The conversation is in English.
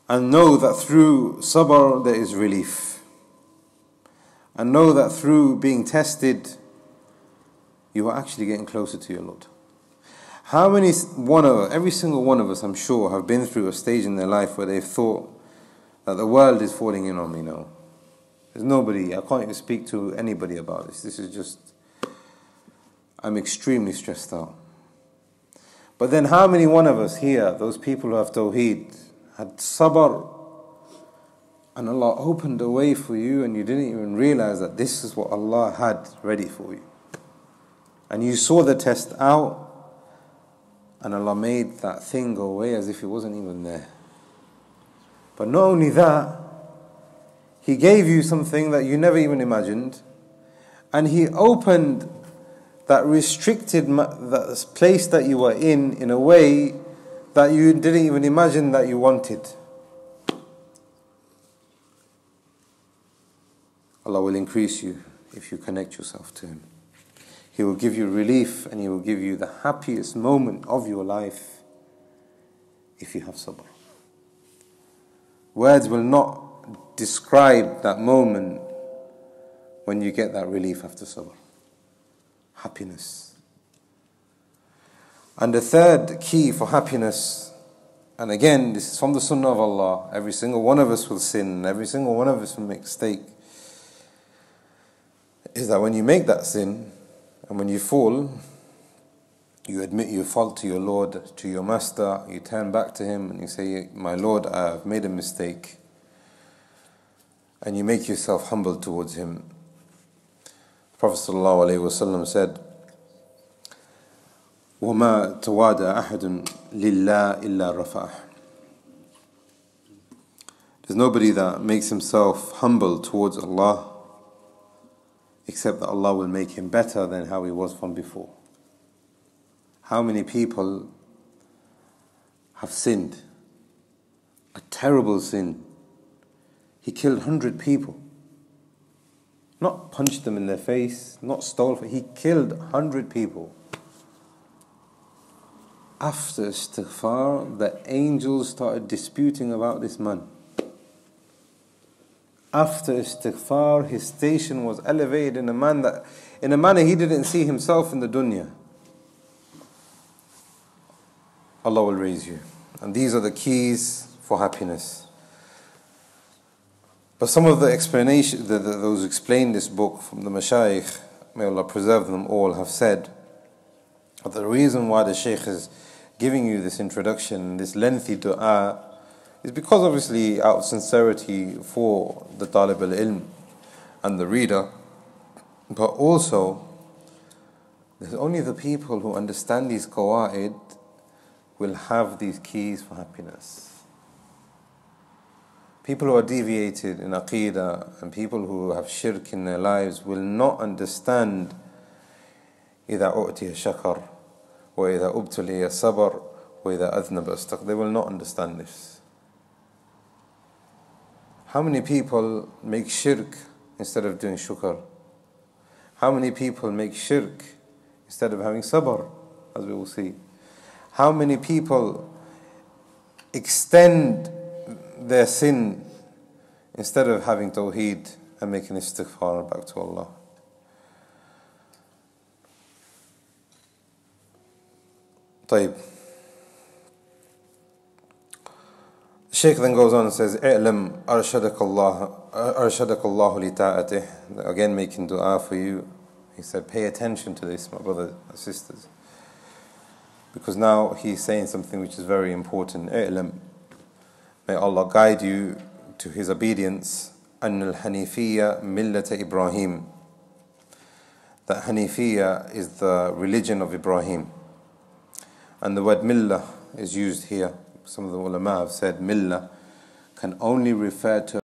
And know that through sabr there is relief. And know that through being tested, you are actually getting closer to your Lord. How many every single one of us, I'm sure, have been through a stage in their life where they've thought that the world is falling in on me now. There's nobody, I can't even speak to anybody about this. This is just, I'm extremely stressed out. But then how many one of us here, those people who have tawheed, had sabr, and Allah opened a way for you and you didn't even realize that this is what Allah had ready for you. And you saw the test out, and Allah made that thing go away as if it wasn't even there. But not only that, He gave you something that you never even imagined, and He opened that restricted that place that you were in a way that you didn't even imagine that you wanted. Allah will increase you if you connect yourself to Him. He will give you relief, and He will give you the happiest moment of your life if you have sabr. Words will not describe that moment when you get that relief after sabr. Happiness. And the third key for happiness, and again, this is from the Sunnah of Allah, every single one of us will sin, every single one of us will make mistake, is that when you make that sin, and when you fall, you admit your fault to your Lord, to your Master, you turn back to Him and you say, my Lord, I have made a mistake. And you make yourself humble towards Him. The Prophet ﷺ said, وَمَا تَوَادَ أَحَدٌ لِلَّهِ إِلَّا رَفَعَهُ. There's nobody that makes himself humble towards Allah except that Allah will make him better than how he was from before. How many people have sinned? A terrible sin. He killed 100 people. Not punched them in their face, not stole. He killed 100 people. After istighfar, the angels started disputing about this man. After istighfar, his station was elevated in a manner he didn't see himself in the dunya. Allah will raise you. And these are the keys for happiness. But some of the explanation, those who explain this book from the mashayikh, may Allah preserve them all, have said that the reason why the shaykh is giving you this introduction, this lengthy dua, is because obviously out of sincerity for the talib al-ilm and the reader, but also there's only the people who understand these qawaid will have these keys for happiness. People who are deviated in aqeedah and people who have shirk in their lives will not understand إِذَا أُؤْتِيَ شَكَرْ وَإِذَا أُبْتُلِيَ صَبَرْ وَإِذَا أَذْنَبَ اسْتَغْفَرَ. They will not understand this. How many people make shirk instead of doing shukr? How many people make shirk instead of having sabr, as we will see? How many people extend their sin instead of having tawheed and making istighfar back to Allah? طيب. Shaykh then goes on and says, "I'lam arshadaka Allah li ta'atih." Again, making dua for you. He said, pay attention to this, my brothers and sisters, because now he's saying something which is very important. "I'lam." May Allah guide you to His obedience. "Anna al-Hanifiyya millata Ibrahim." That Hanifiyya is the religion of Ibrahim. And the word millah is used here. Some of the ulama have said millah can only refer to